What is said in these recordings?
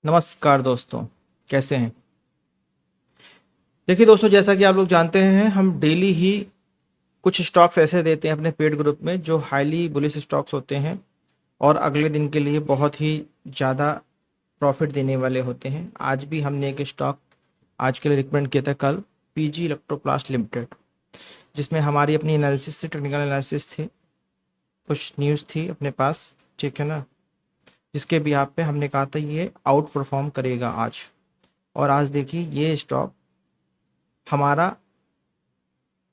नमस्कार दोस्तों, कैसे हैं। देखिए दोस्तों, जैसा कि आप लोग जानते हैं, हम डेली ही कुछ स्टॉक्स ऐसे देते हैं अपने पेड ग्रुप में जो हाईली बुलिश स्टॉक्स होते हैं और अगले दिन के लिए बहुत ही ज़्यादा प्रॉफिट देने वाले होते हैं। आज भी हमने एक स्टॉक आज के लिए रिकमेंड किया था कल, पीजी इलेक्ट्रोप्लास्ट लिमिटेड, जिसमें हमारी अपनी एनालिसिस से टेक्निकल एनालिसिस थी, कुछ न्यूज़ थी अपने पास, ठीक है ना, जिसके भी आप पे हमने कहा था ये आउट परफॉर्म करेगा आज। और आज देखिए ये स्टॉक हमारा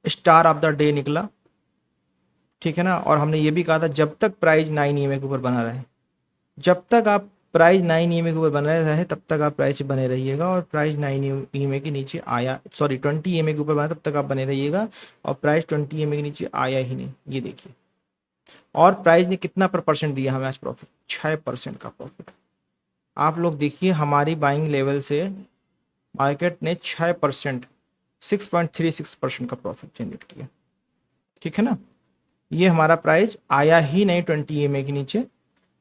स्टार ऑफ द डे निकला, ठीक है ना। और हमने ये भी कहा था जब तक प्राइस 9 EMA के ऊपर बना रहे, जब तक आप प्राइस 9 EMA के ऊपर बने रहे तब तक आप प्राइस बने रहिएगा। और प्राइस 9 EMA के नीचे आया, सॉरी 20 EMA के ऊपर बना तब तक आप बने रहिएगा। और प्राइस 20 EMA के नीचे आया ही नहीं, ये देखिए। और प्राइस ने कितना पर परसेंट दिया हमें आज प्रॉफिट, 6% का प्रॉफिट। आप लोग देखिए हमारी बाइंग लेवल से मार्केट ने 6%, 6.36% का प्रॉफिट जनरेट किया, ठीक है ना। ये हमारा प्राइस आया ही नहीं 20 EMA के नीचे,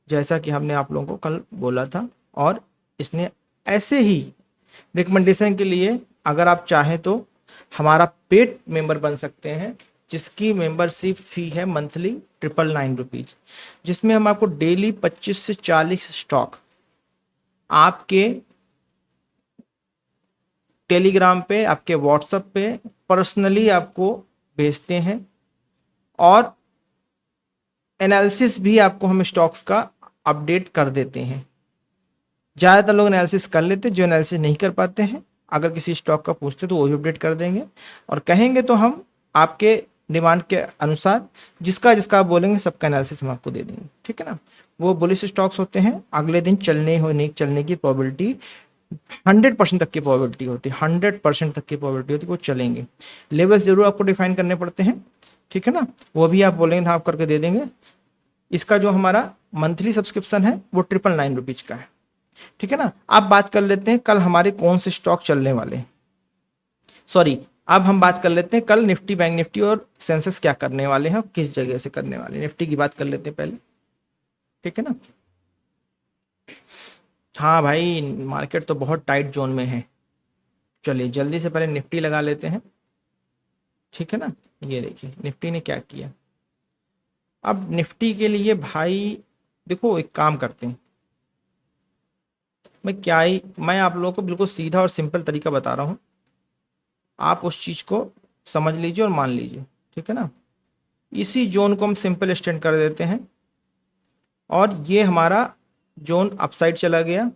जैसा कि हमने आप लोगों को कल बोला था। और इसने ऐसे ही रिकमेंडेशन के लिए, अगर आप चाहें तो हमारा पेड मेंबर बन सकते हैं, जिसकी मेंबरशिप फ़ी है मंथली 999 रुपीज़, जिसमें हम आपको डेली 25 से 40 स्टॉक आपके टेलीग्राम पे, आपके व्हाट्सएप पे पर्सनली आपको भेजते हैं। और एनालिसिस भी आपको हम स्टॉक्स का अपडेट कर देते हैं। ज़्यादातर लोग एनालिसिस कर लेते हैं, जो एनालिसिस नहीं कर पाते हैं अगर किसी स्टॉक का पूछते तो वो भी अपडेट कर देंगे। और कहेंगे तो हम आपके डिमांड के अनुसार जिसका जिसका आप बोलेंगे सबका एनालिसिस हम आपको दे देंगे, ठीक है ना। वो बुलिश स्टॉक्स होते हैं, अगले दिन चलने की प्रोबेबिलिटी 100% तक की प्रोबेबिलिटी होती है, 100% तक की प्रोबेबिलिटी होती है वो चलेंगे। लेवल्स जरूर आपको डिफाइन करने पड़ते हैं, ठीक है ना। वो भी आप बोलेंगे तो आप करके दे देंगे। इसका जो हमारा मंथली सब्सक्रिप्शन है वो 999 रुपीज़ का है, ठीक है ना। अब बात कर लेते हैं कल हमारे कौन से स्टॉक चलने वाले हैं। सॉरी, अब हम बात कर लेते हैं कल निफ्टी, बैंक निफ्टी और सेंसेक्स क्या करने वाले हैं और किस जगह से करने वाले हैं। निफ्टी की बात कर लेते हैं पहले, ठीक है ना। हाँ भाई, मार्केट तो बहुत टाइट जोन में है। चलिए जल्दी से पहले निफ्टी लगा लेते हैं, ठीक है ना। ये देखिए निफ्टी ने क्या किया। अब निफ्टी के लिए भाई देखो, एक काम करते हैं, मैं आप लोगों को बिल्कुल सीधा और सिंपल तरीका बता रहा हूँ, आप उस चीज़ को समझ लीजिए और मान लीजिए, ठीक है ना। इसी जोन को हम सिंपल एक्सटेंड कर देते हैं और ये हमारा जोन अपसाइड चला गया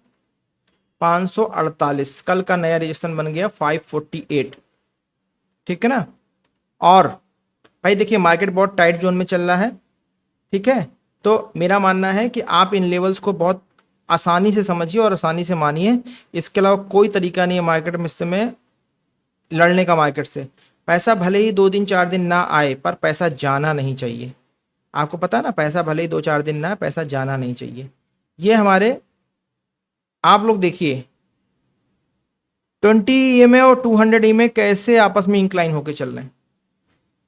548, कल का नया रजिस्ट्रेशन बन गया 548, ठीक है ना। और भाई देखिए मार्केट बहुत टाइट जोन में चल रहा है, ठीक है। तो मेरा मानना है कि आप इन लेवल्स को बहुत आसानी से समझिए और आसानी से मानिए। इसके अलावा कोई तरीका नहीं है मार्केट में इस समय लड़ने का। मार्केट से पैसा भले ही 2 दिन 4 दिन ना आए, पर पैसा जाना नहीं चाहिए। आपको पता है ना, पैसा भले ही 2 4 दिन ना आए, पैसा जाना नहीं चाहिए। ये हमारे, आप लोग देखिए 20 EMA और 200 EMA कैसे आपस में इंक्लाइन होके चल रहे हैं,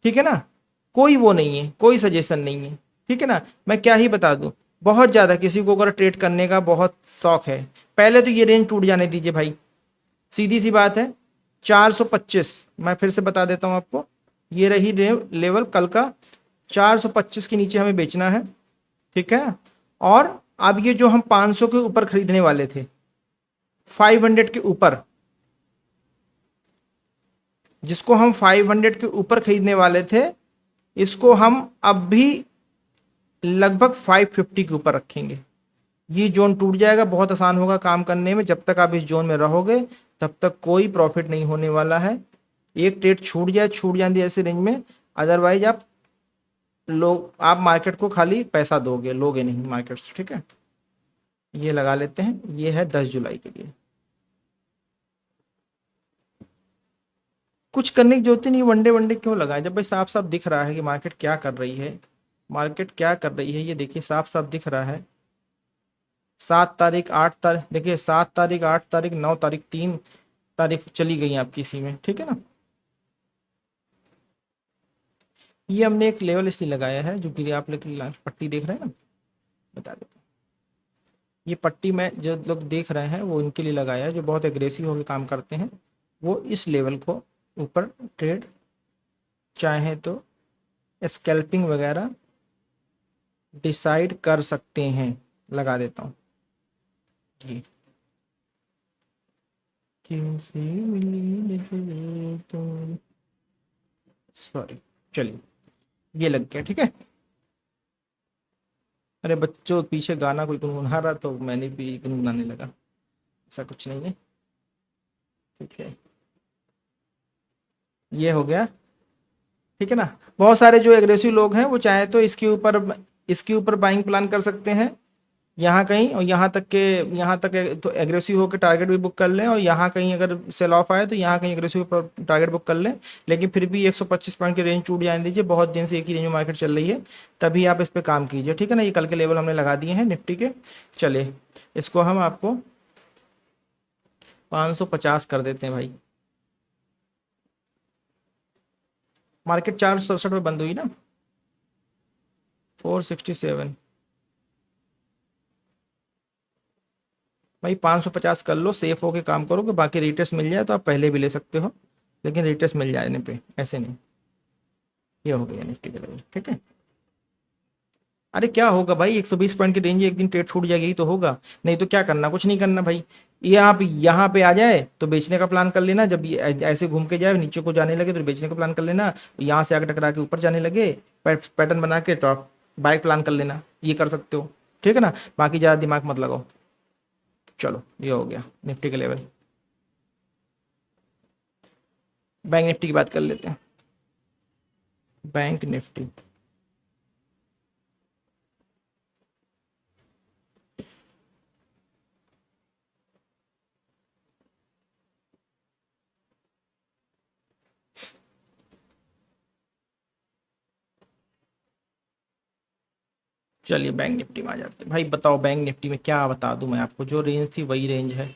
ठीक है ना। कोई वो नहीं है, कोई सजेशन नहीं है, ठीक है ना। मैं क्या ही बता दूं, बहुत ज़्यादा किसी को अगर ट्रेड करने का बहुत शौक है, पहले तो ये रेंज टूट जाने दीजिए भाई, सीधी सी बात है। 425, मैं फिर से बता देता हूं आपको, ये रही लेवल कल का, 425 के नीचे हमें बेचना है, ठीक है। और अब ये जो हम 500 के ऊपर खरीदने वाले थे, 500 के ऊपर, जिसको हम 500 के ऊपर खरीदने वाले थे, इसको हम अब भी लगभग 550 के ऊपर रखेंगे। ये जोन टूट जाएगा, बहुत आसान होगा काम करने में। जब तक आप इस जोन में रहोगे तब तक कोई प्रॉफिट नहीं होने वाला है। एक ट्रेड छूट जाती है ऐसे रेंज में, अदरवाइज आप मार्केट को खाली पैसा दोगे, लोगे नहीं मार्केट से, ठीक है। ये लगा लेते हैं, ये है 10 जुलाई के लिए। कुछ करने की जरूरत ही नहीं, वनडे वनडे क्यों लगाए जब भाई साफ साफ दिख रहा है कि मार्केट क्या कर रही है। मार्केट क्या कर रही है ये देखिए, साफ साफ दिख रहा है। 7 तारीख, 8 तारीख, देखिए 7 तारीख, 8 तारीख, 9 तारीख, 3 तारीख चली गई आपकी इसी में, ठीक है ना। ये हमने एक लेवल इसलिए लगाया है जो कि आप लोग पट्टी देख रहे हैं ना, बता देता हूँ। ये पट्टी में जो लोग देख रहे हैं वो इनके लिए लगाया है, जो बहुत एग्रेसिव होकर काम करते हैं, वो इस लेवल को ऊपर ट्रेड चाहे तो स्कैल्पिंग वगैरह डिसाइड कर सकते हैं। लगा देता हूँ जी। सॉरी, चलिए ये लग गया, ठीक है। अरे बच्चों, पीछे गाना कोई गुनगुना रहा तो मैंने भी गुनगुनाने लगा, ऐसा कुछ नहीं है, ठीक है। ये हो गया, ठीक है ना। बहुत सारे जो एग्रेसिव लोग हैं वो चाहे तो इसके ऊपर बाइंग प्लान कर सकते हैं यहाँ कहीं, और यहाँ तक तो एग्रेसिव होकर टारगेट भी बुक कर लें, और यहाँ कहीं अगर सेल ऑफ आए तो यहाँ कहीं एग्रेसिव पर टारगेट बुक कर लें। लेकिन फिर भी 125 पॉइंट की रेंज टूट जाने दीजिए, बहुत दिन से एक ही रेंज में मार्केट चल रही है, तभी आप इस पर काम कीजिए, ठीक है ना। ये कल के लेवल हमने लगा दिए हैं निफ्टी के। चलिए इसको हम आपको 550 कर देते हैं भाई। मार्केट 467 में बंद हुई ना, 467 भाई। 550 कर लो, सेफ होके काम करो, कि बाकी रिटेस्ट मिल जाए तो आप पहले भी ले सकते हो, लेकिन रिटेस्ट मिल जाने पे ऐसे नहीं। ये हो गया निफ्टी का लेवल, ठीक है। अरे क्या होगा भाई, 120 पॉइंट की रेंज एक दिन ट्रेड छूट जाएगी, यही तो होगा। नहीं तो क्या करना, कुछ नहीं करना भाई। ये आप यहाँ पे आ जाए तो बेचने का प्लान कर लेना, जब ये ऐसे घूम के जाए नीचे को जाने लगे तो बेचने का प्लान कर लेना, यहाँ से आगे टकरा के ऊपर जाने लगे पैटर्न बना के तो आप बाय प्लान कर लेना, ये कर सकते हो, ठीक है ना। बाकी ज़्यादा दिमाग मत लगाओ। चलो ये हो गया निफ्टी के लेवल। बैंक निफ्टी की बात कर लेते हैं। बैंक निफ्टी चलिए बैंक निफ्टी में आ जाते हैं भाई। बताओ बैंक निफ्टी में क्या बता दूं मैं आपको, जो रेंज थी वही रेंज है,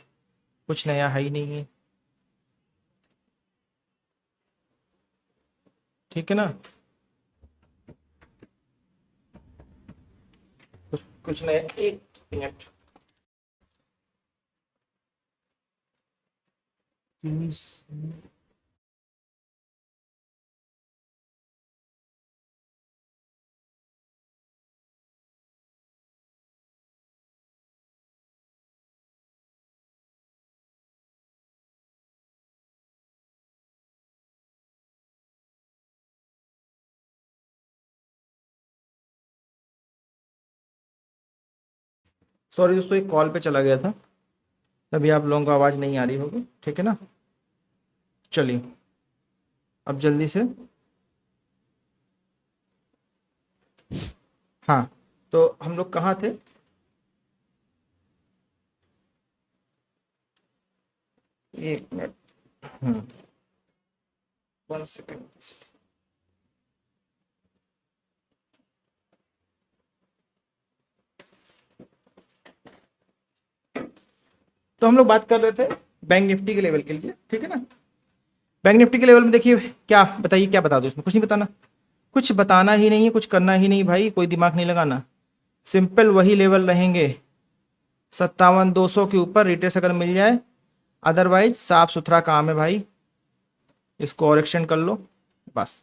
कुछ नया है ही नहीं है, ठीक है ना। कुछ नया, एक मिनट। सॉरी दोस्तों, एक कॉल पे चला गया था, तभी आप लोगों को आवाज़ नहीं आ रही होगी, ठीक है ना। चलिए अब जल्दी से, हाँ, तो हम लोग कहाँ थे। एक मिनट, 1 सेकेंड। तो हम लोग बात कर रहे थे बैंक निफ्टी के लेवल के लिए, ठीक है ना। बैंक निफ्टी के लेवल में देखिए, क्या बताइए, क्या बता दो इसमें, कुछ नहीं बताना, कुछ बताना ही नहीं है, कुछ करना ही नहीं भाई, कोई दिमाग नहीं लगाना, सिंपल वही लेवल रहेंगे। 57,200 के ऊपर रिटेस्ट अगर मिल जाए, अदरवाइज साफ सुथरा काम है भाई, इसको और एक्सटेंड कर लो, बस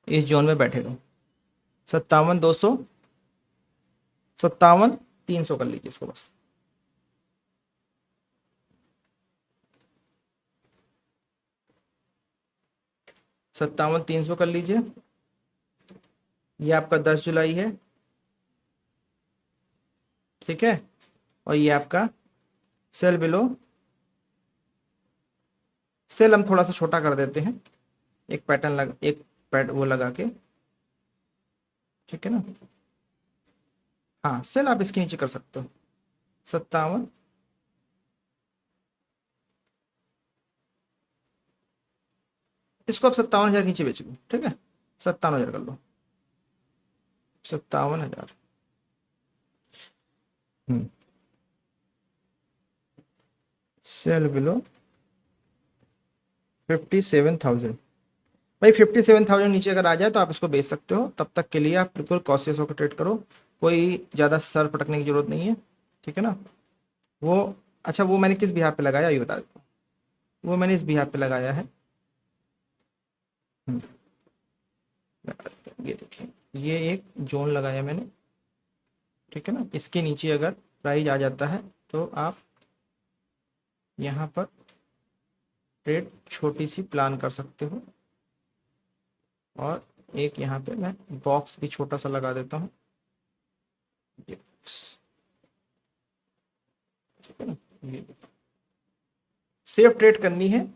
इस जोन में बैठे रहो। 57,200, 57,300 कर लीजिए इसको बस। सत्तावन तीन सौ कर लीजिए, ये आपका 10 जुलाई है, ठीक है। और ये आपका सेल बिलो, सेल हम थोड़ा सा छोटा कर देते हैं, एक पैटर्न एक पैट वो लगा के, ठीक है ना। हाँ, सेल आप इसके नीचे कर सकते हो, 57, इसको आप 57,000 नीचे बेच लो, ठीक है। 57,000 कर लो, 57,000। सेल बिलो 57,000 भाई। 57,000 नीचे अगर आ जाए तो आप इसको बेच सकते हो, तब तक के लिए आप बिल्कुल कॉशियस होकर ट्रेड करो, कोई ज़्यादा सर पटकने की जरूरत नहीं है। ठीक है ना। वो अच्छा, वो मैंने किस बिहाफ पे लगाया ये बता देता हूँ। वो मैंने इस बिहाफ पे लगाया है। हम्म, ये देखिए, ये एक जोन लगाया मैंने, ठीक है ना। इसके नीचे अगर प्राइस आ जाता है तो आप यहाँ पर ट्रेड छोटी सी प्लान कर सकते हो। और एक यहाँ पे मैं बॉक्स भी छोटा सा लगा देता हूँ, ये box, ठीक है ना। ये सेफ ट्रेड करनी है,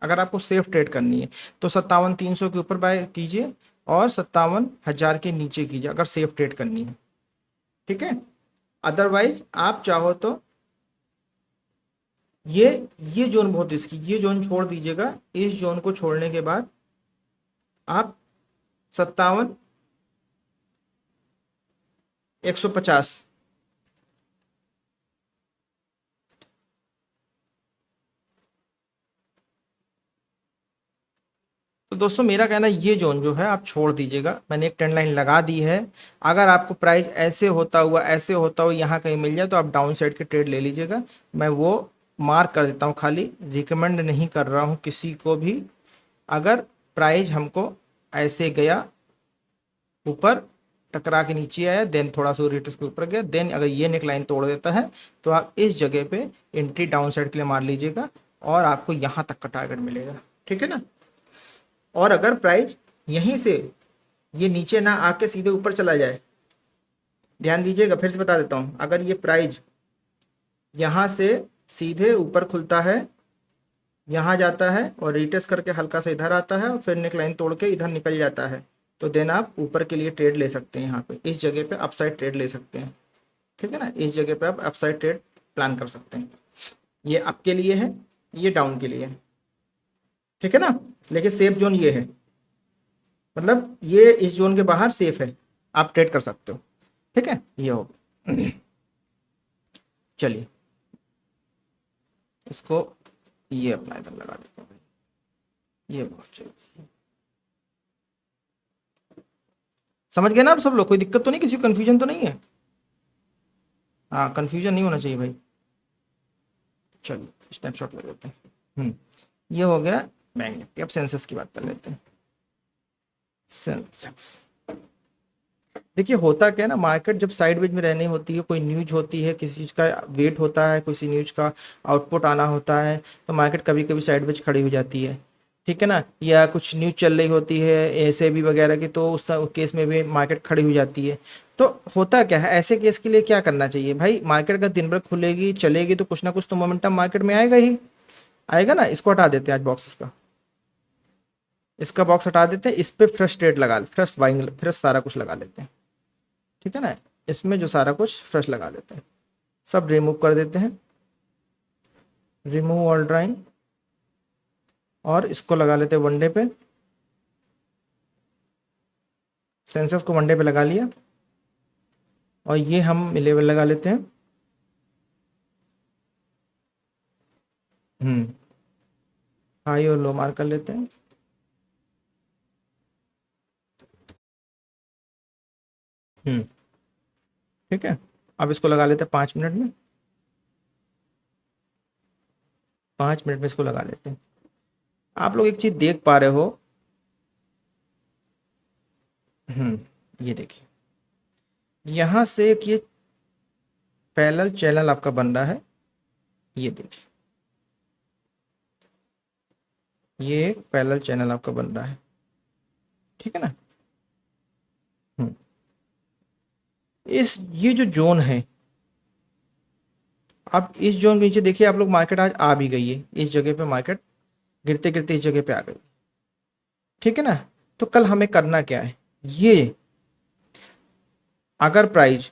अगर आपको सेफ ट्रेड करनी है तो 57,300 के ऊपर बाय कीजिए और 57,000 के नीचे कीजिए अगर सेफ ट्रेड करनी है, ठीक है। अदरवाइज आप चाहो तो ये ये जोन बहुत रिस्की, ये जोन छोड़ दीजिएगा। इस जोन को छोड़ने के बाद आप 57,150, तो दोस्तों मेरा कहना है ये जोन जो है आप छोड़ दीजिएगा। मैंने एक ट्रेंड लाइन लगा दी है। अगर आपको प्राइस ऐसे होता हुआ यहाँ कहीं मिल जाए तो आप डाउन साइड के ट्रेड ले लीजिएगा। मैं वो मार्क कर देता हूँ, खाली रिकमेंड नहीं कर रहा हूँ किसी को भी। अगर प्राइस हमको ऐसे गया, ऊपर टकरा के नीचे आया, देन थोड़ा सा रिट्रेस के ऊपर गया, देन अगर ये नेक लाइन तोड़ देता है तो आप इस जगह पे एंट्री डाउन साइड के लिए मार लीजिएगा और आपको यहाँ तक का टारगेट मिलेगा, ठीक है ना। और अगर प्राइस यहीं से ये नीचे ना आके सीधे ऊपर चला जाए, ध्यान दीजिएगा, फिर से बता देता हूँ, अगर ये प्राइस यहाँ से सीधे ऊपर खुलता है, यहाँ जाता है और रिटेस्ट करके हल्का सा इधर आता है और फिर नेक लाइन तोड़ के इधर निकल जाता है, तो देन आप ऊपर के लिए ट्रेड ले सकते हैं। यहाँ पे इस जगह पे अपसाइड ट्रेड ले सकते हैं, ठीक है ना। इस जगह पे आप अपसाइड ट्रेड प्लान कर सकते हैं। ये अप के लिए है, ये डाउन के लिए है, ठीक है ना। लेकिन सेफ जोन ये है, मतलब ये इस जोन के बाहर सेफ है, आप ट्रेड कर सकते हो, ठीक है। ये हो, चलिए इसको ये अपना इधर लगा देते हैं भाई, ये बहुत चलिए। समझ गए ना आप सब लोग, कोई दिक्कत तो नहीं, किसी को कंफ्यूजन तो नहीं है। हाँ, कंफ्यूजन नहीं होना चाहिए भाई। चलिए स्नैपशॉट ले लेते हैं। ये हो गया बैंक निफ्टी। अब सेंसेक्स की बात कर लेते हैं। सेंसेक्स देखिए, होता क्या है ना, मार्केट जब साइडवेज में रहनी होती है, कोई न्यूज होती है, किसी चीज़ का वेट होता है, किसी न्यूज का आउटपुट आना होता है, तो मार्केट कभी कभी साइडवेज खड़ी हो जाती है, ठीक है ना। या कुछ न्यूज चल रही होती है एसएबी वगैरह की, तो उस केस में भी मार्केट खड़ी हो जाती है। तो होता क्या है, ऐसे केस के लिए क्या करना चाहिए भाई, मार्केट का दिन भर खुलेगी चलेगी तो कुछ ना कुछ तो मोमेंटम मार्केट में आएगा ही, आएगा ना। इसको हटा देते हैं आज बॉक्स, इसका बॉक्स हटा देते हैं, इस पे फ्रेश ट्रेड लगा, फ्रेश बाइंग, फ्रेश सारा कुछ लगा लेते हैं, ठीक है ना। इसमें जो सारा कुछ फ्रेश लगा देते हैं, सब रिमूव कर देते हैं, रिमूव ऑल ड्राइंग, और इसको लगा लेते हैं वनडे पे। सेंसेक्स को वनडे पे लगा लिया और ये हम लेवल लगा लेते हैं। हाई और लो मार्क कर लेते हैं। ठीक है, अब इसको लगा लेते हैं 5 मिनट में, 5 मिनट में इसको लगा लेते हैं। आप लोग एक चीज देख पा रहे हो, ये देखिए, यहां से एक ये पैरेलल चैनल आपका बन रहा है, ये देखिए, ये एक पैरेलल चैनल आपका बन रहा है, ठीक है ना। इस ये जो जोन है, अब इस जोन के नीचे देखिए आप लोग, मार्केट आज आ भी गई है, इस जगह पे मार्केट गिरते गिरते इस जगह पे आ गई, ठीक है ना। तो कल हमें करना क्या है, ये अगर प्राइस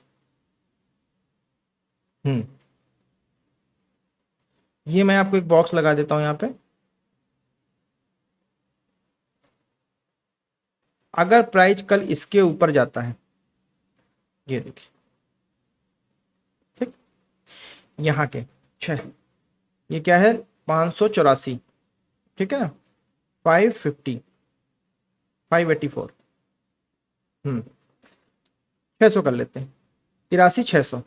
ये मैं आपको एक बॉक्स लगा देता हूं यहाँ पे, अगर प्राइस कल इसके ऊपर जाता है, ये देखिए, ठीक, यहाँ के 6, ये क्या है 584, ठीक है ना, 550, 584, 600 कर लेते हैं, 83,600,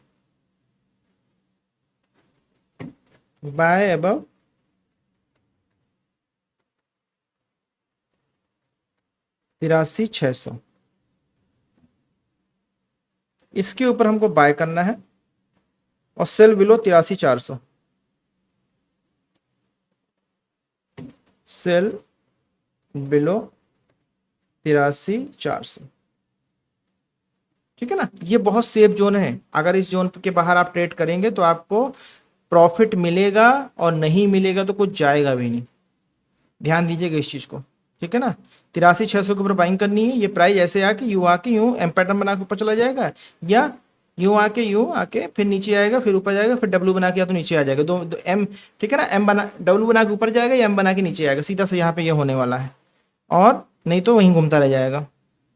बाय अबव 83,600, इसके ऊपर हमको बाय करना है और सेल बिलो 83,400, सेल बिलो 83,400। ठीक है ना, ये बहुत सेफ जोन है। अगर इस जोन के बाहर आप ट्रेड करेंगे तो आपको प्रॉफिट मिलेगा और नहीं मिलेगा तो कुछ जाएगा भी नहीं। ध्यान दीजिएगा इस चीज को। ठीक है ना, 83,600 के ऊपर बाइंग करनी है। ये प्राइस ऐसे आके यूं आके यूं एम पैटर्न बना के ऊपर चला जाएगा, या यूं आके फिर नीचे आएगा, फिर ऊपर जाएगा, फिर डब्ल्यू बना के या तो नीचे आ जाएगा। दो एम, ठीक है ना, एम बना डब्ल्यू बना के ऊपर जाएगा या एम बना के नीचे आएगा, सीधा से यहाँ पे ये होने वाला है, और नहीं तो वहीं घूमता रह जाएगा।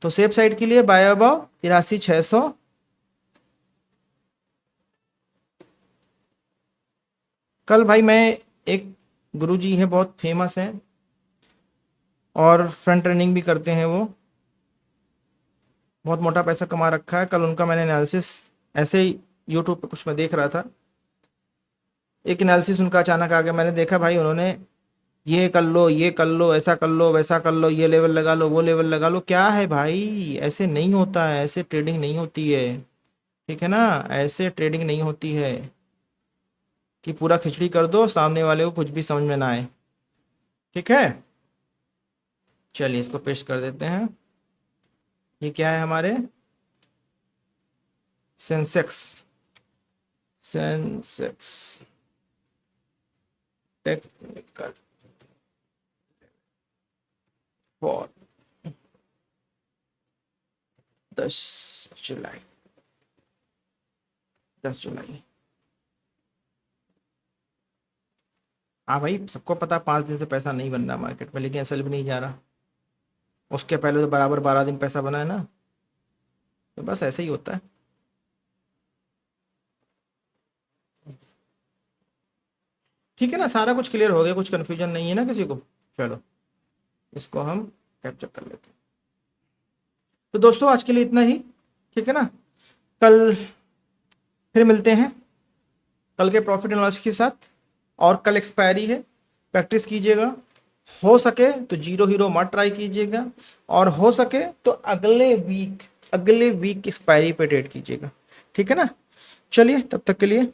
तो सेफ साइड के लिए बाय अबाउ 83,600। कल भाई मैं, एक गुरुजी हैं बहुत फेमस हैं और फ्रंट रनिंग भी करते हैं, वो बहुत मोटा पैसा कमा रखा है। कल उनका मैंने एनालिसिस ऐसे ही यूट्यूब पे कुछ मैं देख रहा था, एक एनालिसिस उनका अचानक आ गया। मैंने देखा भाई उन्होंने ये कर लो, ये कर लो, ऐसा कर लो, वैसा कर लो, ये लेवल लगा लो, वो लेवल लगा लो। क्या है भाई, ऐसे नहीं होता है, ऐसे ट्रेडिंग नहीं होती है। ठीक है ना, ऐसे ट्रेडिंग नहीं होती है कि पूरा खिचड़ी कर दो, सामने वाले को कुछ भी समझ में ना आए। ठीक है, चलिए इसको पेस्ट कर देते हैं। ये क्या है हमारे सेंसेक्स, सेंसेक्स टेक्निकल फॉर 10 जुलाई, 10 जुलाई। हाँ भाई, सबको पता 5 दिन से पैसा नहीं बन रहा मार्केट में, लेकिन असल भी नहीं जा रहा। उसके पहले तो बराबर 12 दिन पैसा बना है ना, तो बस ऐसे ही होता है। ठीक है ना, सारा कुछ क्लियर हो गया, कुछ कंफ्यूजन नहीं है ना किसी को। चलो इसको हम कैप्चर कर लेते हैं। तो दोस्तों आज के लिए इतना ही। ठीक है ना, कल फिर मिलते हैं, कल के प्रॉफिट एंड लॉस के साथ। और कल एक्सपायरी है, प्रैक्टिस कीजिएगा। हो सके तो जीरो हीरो मत ट्राई कीजिएगा, और हो सके तो अगले वीक एक्सपायरी पे ट्रेड कीजिएगा। ठीक है ना, चलिए तब तक के लिए